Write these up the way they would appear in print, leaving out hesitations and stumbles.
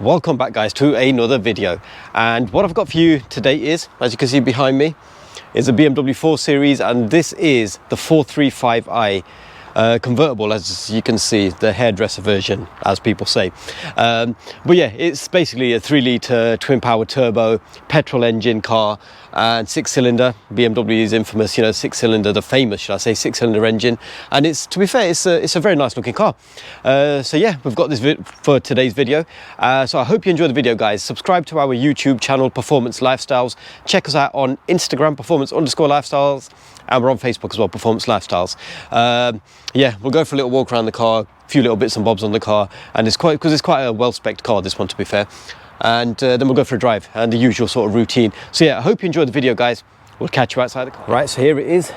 Welcome back guys to another video, and what I've got for you today is, as you can see behind me, is a BMW 4 Series, and this is the 435i convertible, as you can see, the hairdresser version, as people say. But yeah, it's basically a 3-litre twin power turbo petrol engine car and 6-cylinder. BMW is infamous, you know, 6-cylinder, the famous, should I say, 6-cylinder engine. And it's, to be fair, it's a very nice looking car. So yeah, we've got this for today's video. So I hope you enjoy the video, guys. Subscribe to our YouTube channel, Performance Lifestyles. Check us out on Instagram, Performance_Lifestyles. And we're on Facebook as well, Performance Lifestyles. Yeah, we'll go for a little walk around the car, a few little bits and bobs on the car, and it's quite a well-spec'd car, this one, to be fair. And then we'll go for a drive and the usual sort of routine. So yeah, I hope you enjoyed the video, guys. We'll catch you outside the car. Right, so here it is,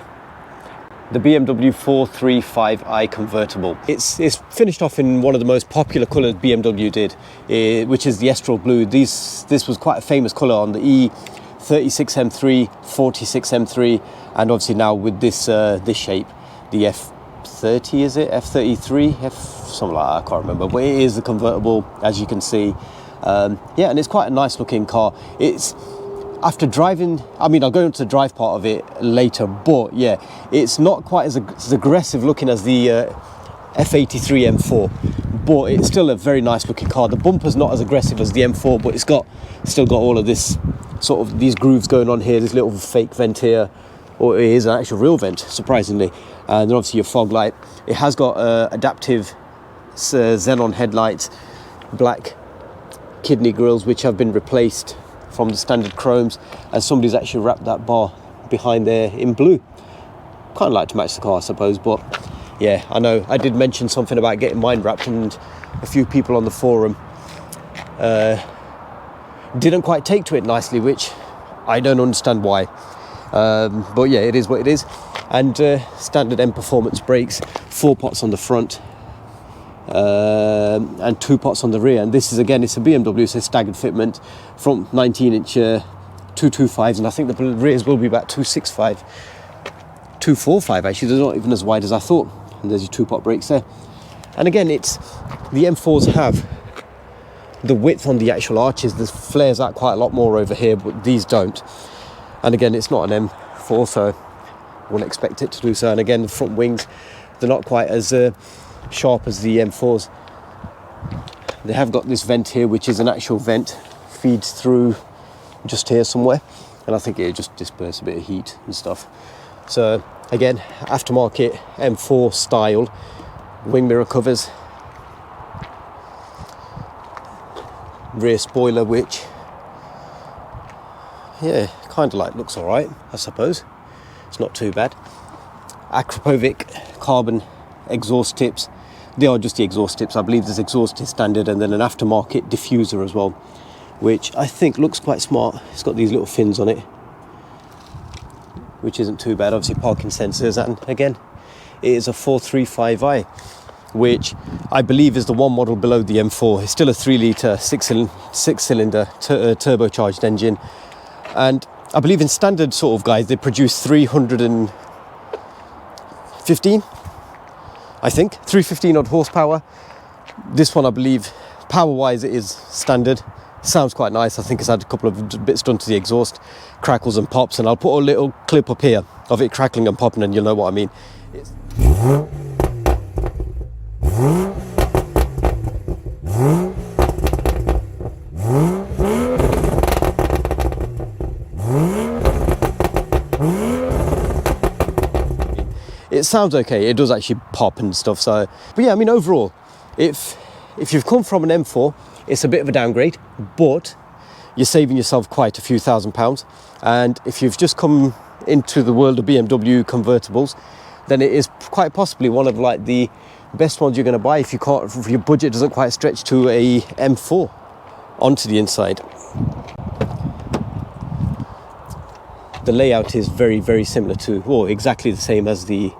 the BMW 435i convertible. It's finished off in one of the most popular colours BMW did, which is the Estrel blue. This was quite a famous colour on the E36 M3, 46 M3, and obviously now with this this shape, the F30, is it? F33? Something like that, I can't remember. But it is the convertible, as you can see. Yeah, and it's quite a nice looking car. It's, after driving, I mean, I'll go into the drive part of it later, but yeah, it's not quite as aggressive looking as the F33 M4, but it's still a very nice looking car. The bumper's not as aggressive as the M4, but it's still got all of this sort of these grooves going on here, this little fake vent here, or it is an actual real vent, surprisingly. And then obviously your fog light. It has got adaptive xenon headlights, black kidney grills, which have been replaced from the standard chromes, and somebody's actually wrapped that bar behind there in blue. Kind of like to match the car, I suppose, but yeah, I know I did mention something about getting mine wrapped, and a few people on the forum didn't quite take to it nicely, which I don't understand why. But yeah, it is what it is. And standard M Performance brakes, 4 pots on the front, and 2 pots on the rear. And this is, again, it's a BMW, so staggered fitment, front 19-inch 225s, and I think the rears will be about 265, 245 actually. They're not even as wide as I thought. And there's your 2-pot brakes there. And again, it's the M4s have the width on the actual arches. This flares out quite a lot more over here, but these don't. And again, it's not an M4, so I wouldn't expect it to do so. And again, the front wings, they're not quite as sharp as the M4s. They have got this vent here, which is an actual vent, feeds through just here somewhere, and I think it just disperses a bit of heat and stuff. So again, aftermarket M4 style wing mirror covers, rear spoiler, which, yeah, kind of like looks all right, I suppose. It's not too bad. Akrapovic carbon exhaust tips. They are just the exhaust tips. I believe there's exhaust is standard, and then an aftermarket diffuser as well, which I think looks quite smart. It's got these little fins on it, which isn't too bad. Obviously parking sensors, and again, it is a 435i, which I believe is the one model below the M4. It's still a 3-litre 6-cylinder turbocharged engine, and I believe in standard sort of guys, they produce 315, I think, 315 odd horsepower. This one, I believe, power-wise, it is standard. Sounds quite nice. I think it's had a couple of bits done to the exhaust, crackles and pops, and I'll put a little clip up here of it crackling and popping, and you'll know what I mean. It sounds okay. It does actually pop and stuff. So, but yeah, I mean, overall, if you've come from an M4, it's a bit of a downgrade, but you're saving yourself quite a few £1,000s. And if you've just come into the world of BMW convertibles, then it is quite possibly one of like the best ones you're going to buy if your budget doesn't quite stretch to a M4 onto the inside. The layout is very, very similar to, well, exactly the same as the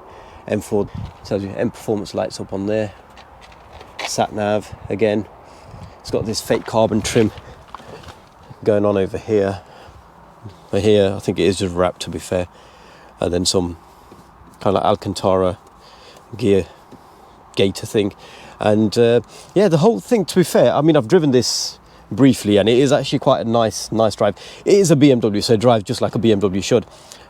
M4. So M Performance lights up on there. Sat nav again. It's got this fake carbon trim going on over here. But here, I think it is just wrapped, to be fair. And then some kind of Alcantara gear gator thing. And yeah, the whole thing, to be fair, I mean, I've driven this briefly, and it is actually quite a nice drive. It is a BMW, so it drives just like a BMW should.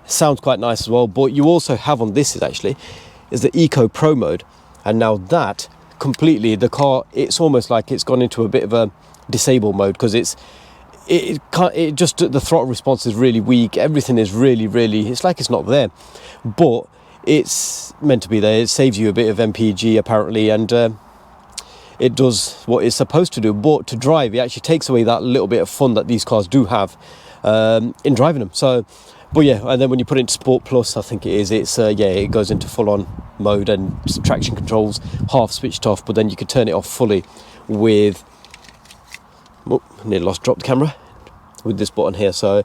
Sounds quite nice as well. But you also have on this is the Eco Pro mode, and now that completely, the car, it's almost like it's gone into a bit of a disable mode, because it just, the throttle response is really weak. Everything is really, it's like it's not there, but it's meant to be there. It saves you a bit of MPG apparently, and it does what it's supposed to do. But to drive, it actually takes away that little bit of fun that these cars do have in driving them. So, but yeah, and then when you put it into Sport Plus, I think it goes into full-on mode, and traction controls half switched off, but then you could turn it off fully with, nearly dropped the camera, with this button here. So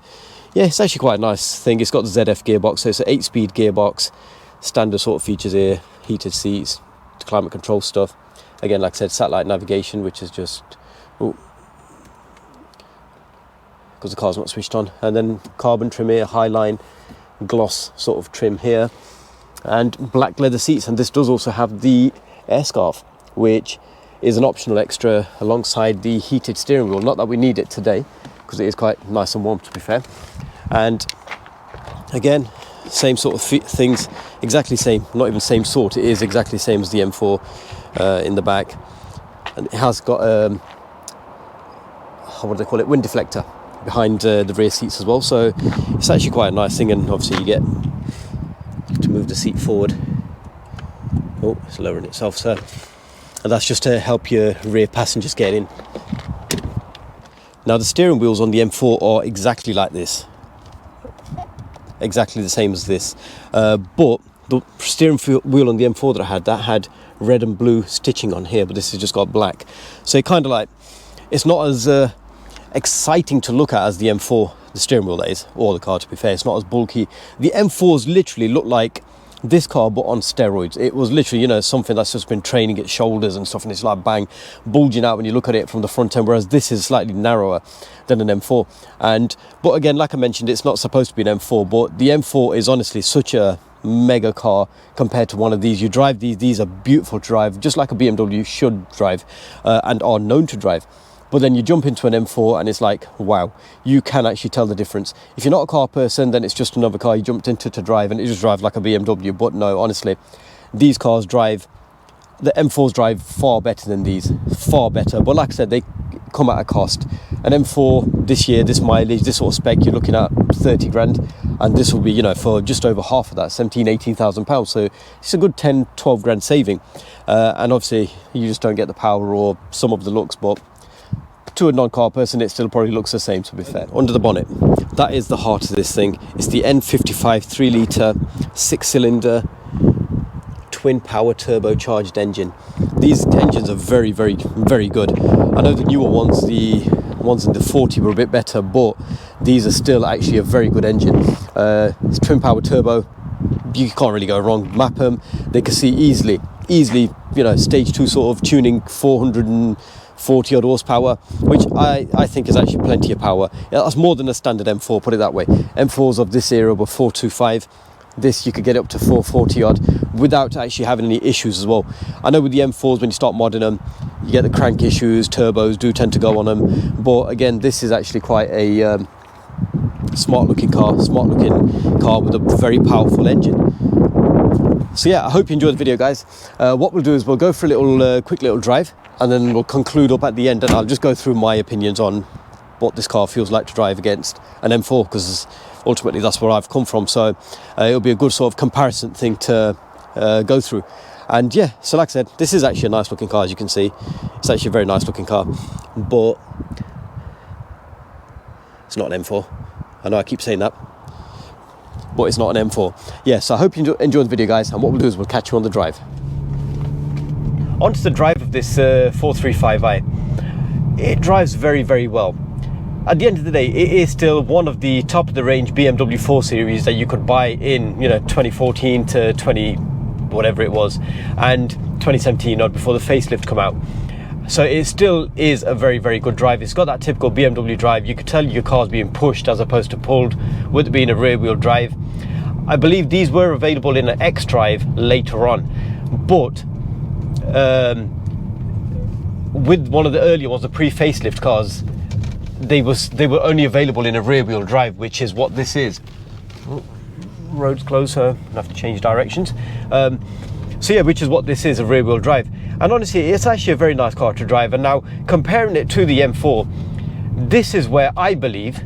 yeah, it's actually quite a nice thing. It's got the ZF gearbox, so it's an 8-speed gearbox, standard sort of features here, heated seats, climate control stuff. Again, like I said, satellite navigation, which is just, because the car's not switched on. And then carbon trim here, Highline gloss sort of trim here, and black leather seats. And this does also have the air scarf, which is an optional extra alongside the heated steering wheel. Not that we need it today, because it is quite nice and warm, to be fair. And again, same sort of things, exactly same, not even same sort, it is exactly the same as the M4 in the back. And it has got what do they call it, wind deflector behind the rear seats as well. So it's actually quite a nice thing. And obviously you get to move the seat forward. Oh, it's lowering itself, so, and that's just to help your rear passengers get in. Now the steering wheels on the M4 are exactly like this, exactly the same as this, but the steering wheel on the M4 that had red and blue stitching on here, but this has just got black. So it kind of like, it's not as exciting to look at as the M4, the steering wheel that is, or the car, to be fair. It's not as bulky. The M4s literally look like this car but on steroids. It was literally, you know, something that's just been training its shoulders and stuff, and it's like bang, bulging out when you look at it from the front end, whereas this is slightly narrower than an M4. And but again, like I mentioned, it's not supposed to be an M4, but the M4 is honestly such a mega car compared to one of these. You drive these are beautiful to drive, just like a BMW should drive, and are known to drive. But then you jump into an M4 and it's like, wow, you can actually tell the difference. If you're not a car person, then it's just another car you jumped into to drive, and it just drives like a BMW. But no, honestly, these cars drive, the M4s drive far better than these, far better. But like I said, they come at a cost. An M4 this year, this mileage, this sort of spec, you're looking at 30 grand, and this will be, you know, for just over half of that, 18,000 pounds. So it's a good 10, 12 grand saving. And obviously you just don't get the power or some of the looks, but to a non-car person, it still probably looks the same, to be fair. Under the bonnet, that is the heart of this thing. It's the N55 3-litre 6-cylinder twin power turbocharged engine. These engines are very, very, very good. I know the newer ones, the ones in the 40, were a bit better, but these are still actually a very good engine. It's twin power turbo. You can't really go wrong. Map them, they can see easily, you know, stage 2 sort of tuning, 440 odd horsepower, which I think is actually plenty of power. Yeah, that's more than a standard M4, put it that way. M4s of this era were 425. This you could get up to 440 odd without actually having any issues as well. I know with the M4s, when you start modding them, you get the crank issues, turbos do tend to go on them, but again, this is actually quite a smart looking car with a very powerful engine. So yeah, I hope you enjoyed the video, guys. What we'll do is we'll go for a little quick little drive, and then we'll conclude up at the end, and I'll just go through my opinions on what this car feels like to drive against an M4, because ultimately that's where I've come from. So it'll be a good sort of comparison thing to go through. And yeah, so like I said, this is actually a nice looking car, as you can see. It's actually a very nice looking car, but it's not an M4. I know I keep saying that, but it's not an M4. Yeah, so I hope you enjoyed the video, guys, and what we'll do is we'll catch you on the drive. Onto the drive of this 435i. It drives very, very well. At the end of the day, it is still one of the top of the range BMW 4 Series that you could buy in, you know, 2014 to 20 whatever it was, and 2017 or before the facelift come out. So it still is a very, very good drive. It's got that typical BMW drive. You could tell your car's being pushed as opposed to pulled, with it being a rear wheel drive. I believe these were available in an X drive later on, but with one of the earlier ones, the pre-facelift cars, they were only available in a rear wheel drive, which is what this is. Oh, road's closed, so I have to change directions. So yeah, which is what this is, a rear wheel drive. And honestly, it's actually a very nice car to drive. And now comparing it to the M4, this is where I believe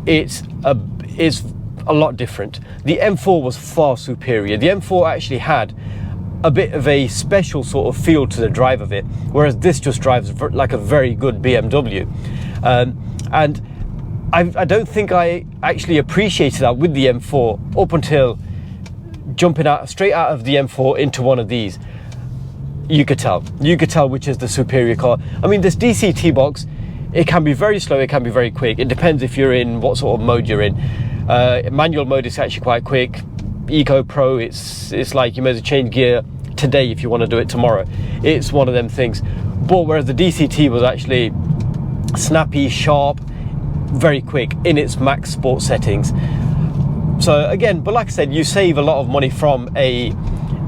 it's a lot different. The M4 was far superior. The M4 actually had a bit of a special sort of feel to the drive of it, whereas this just drives like a very good BMW. And I don't think I actually appreciated that with the M4 up until jumping straight out of the M4 into one of these. You could tell which is the superior car. I mean, this DCT box, it can be very slow, it can be very quick. It depends if you're in what sort of mode you're in. Manual mode is actually quite quick. Eco Pro, it's like you may as well change gear today if you want to do it tomorrow. It's one of them things. But whereas the DCT was actually snappy, sharp, very quick in its max sport settings. So again, but like I said, you save a lot of money from a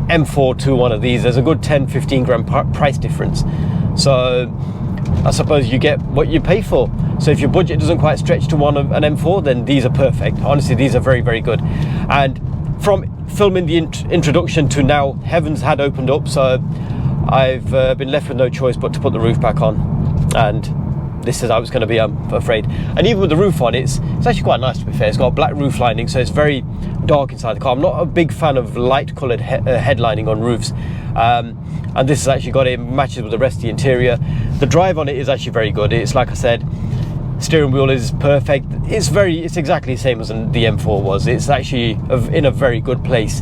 M4 to one of these. There's a good 10-15 grand price difference. So I suppose you get what you pay for. So if your budget doesn't quite stretch to an M4, then these are perfect. Honestly, these are very, very good. And from filming the introduction to now, heavens had opened up, so I've been left with no choice but to put the roof back on. And this is how it's going to be, I'm afraid. And even with the roof on, it's actually quite nice, to be fair. It's got black roof lining, so it's very dark inside the car. I'm not a big fan of light coloured headlining on roofs. And this has actually got it matches with the rest of the interior. The drive on it is actually very good. It's like I said, steering wheel is perfect. It's exactly the same as the M4 was. It's actually in a very good place,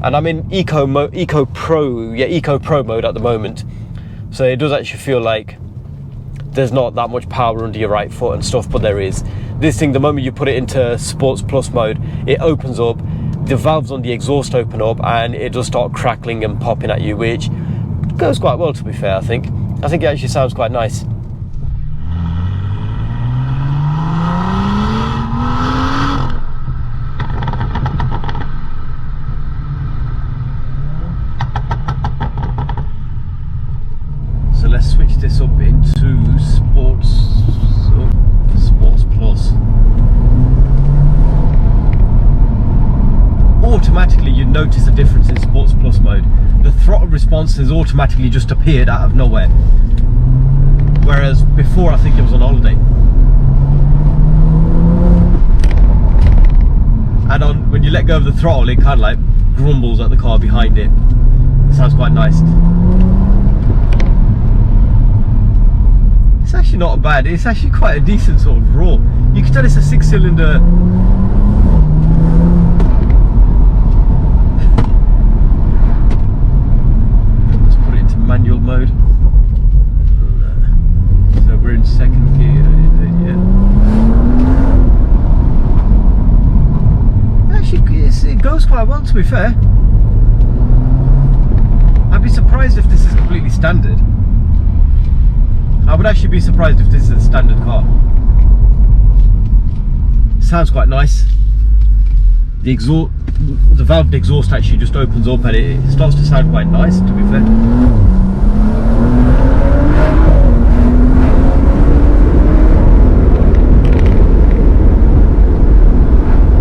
And I'm in Eco Pro mode at the moment. So it does actually feel like there's not that much power under your right foot and stuff, but there is. This thing, the moment you put it into Sports Plus mode, it opens up, the valves on the exhaust open up, and it does start crackling and popping at you, which goes quite well, to be fair, I think. I think it actually sounds quite nice. So let's switch this up into Sports Plus. Automatically you notice a difference in Sports Plus mode. The throttle response has automatically just appeared out of nowhere, whereas before I think it was on holiday. And when you let go of the throttle, it kind of like grumbles at the car behind it. It sounds quite nice. It's actually not bad. It's actually quite a decent sort of roar. You can tell it's a 6-cylinder. Let's put it into manual mode. So we're in second gear. Yeah. Actually, it goes quite well, to be fair. I'd be surprised if this is completely standard. I would actually be surprised if this is a standard car. Sounds quite nice. The valved exhaust actually just opens up and it starts to sound quite nice, to be fair.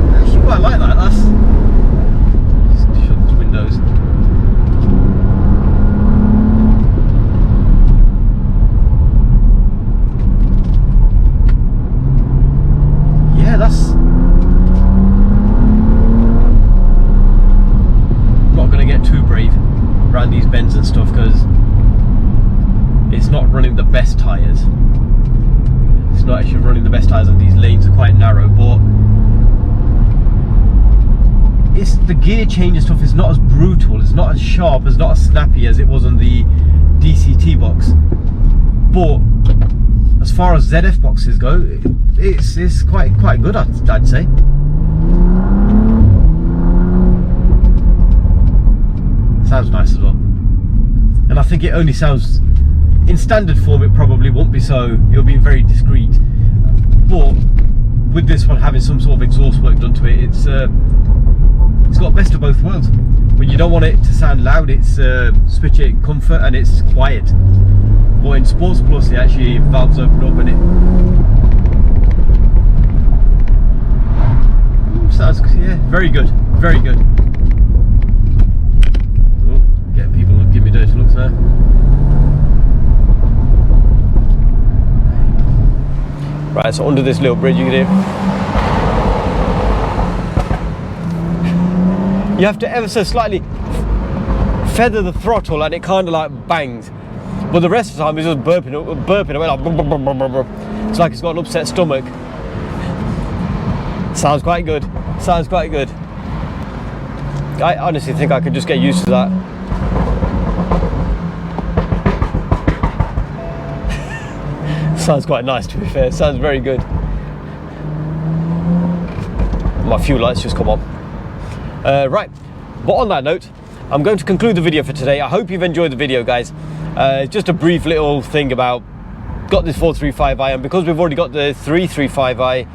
I actually quite like that. Just shut the windows. That's not going to get too brave around these bends and stuff because it's not running the best tyres. It's not actually running the best tyres, and these lanes are quite narrow, but it's the gear change and stuff is not as brutal, it's not as sharp, it's not as snappy as it was on the DCT box. But as far as ZF boxes go, it's quite good, I'd say. Sounds nice as well. And I think it only sounds, in standard form it probably won't be so, it'll be very discreet. But with this one having some sort of exhaust work done to it, it's got best of both worlds. When you don't want it to sound loud, it's switch it in comfort and it's quiet. but in Sports Plus it actually valves open up and it sounds, yeah, very good, very good. Oh, get people to give me dirty looks there. Right, so under this little bridge you can hear, you have to ever so slightly feather the throttle and it kind of like bangs, but the rest of the time it's just burping away like it's like it's got an upset stomach. Sounds quite good, sounds quite good. I honestly think I could just get used to that. Sounds quite nice, to be fair. Sounds very good. My fuel lights just come on. Right, but on that note, I'm going to conclude the video for today. I hope you've enjoyed the video, guys. Just a brief little thing about, got this 435i, and because we've already got the 335i,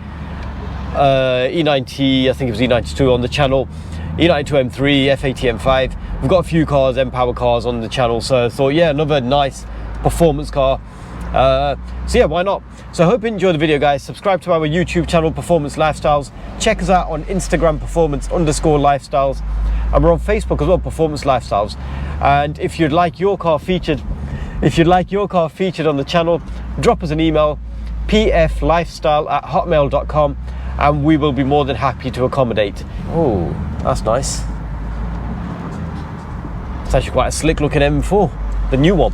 E90, I think it was E92 on the channel, E92 M3, F80 M5. We've got a few cars, M-Power cars on the channel, so I thought, yeah, another nice performance car. So yeah, why not? So I hope you enjoyed the video, guys. Subscribe to our YouTube channel, Performance Lifestyles. Check us out on Instagram, performance_lifestyles, and we're on Facebook as well, Performance Lifestyles. And if you'd like your car featured, on the channel, drop us an email, pflifestyle@hotmail.com, and we will be more than happy to accommodate. Oh, that's nice. It's actually quite a slick looking M4, the new one,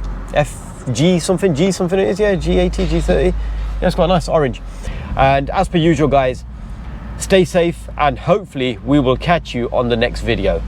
G something it is, yeah, G80, G30. Yeah, it's quite nice, orange. And as per usual, guys, stay safe, and hopefully we will catch you on the next video.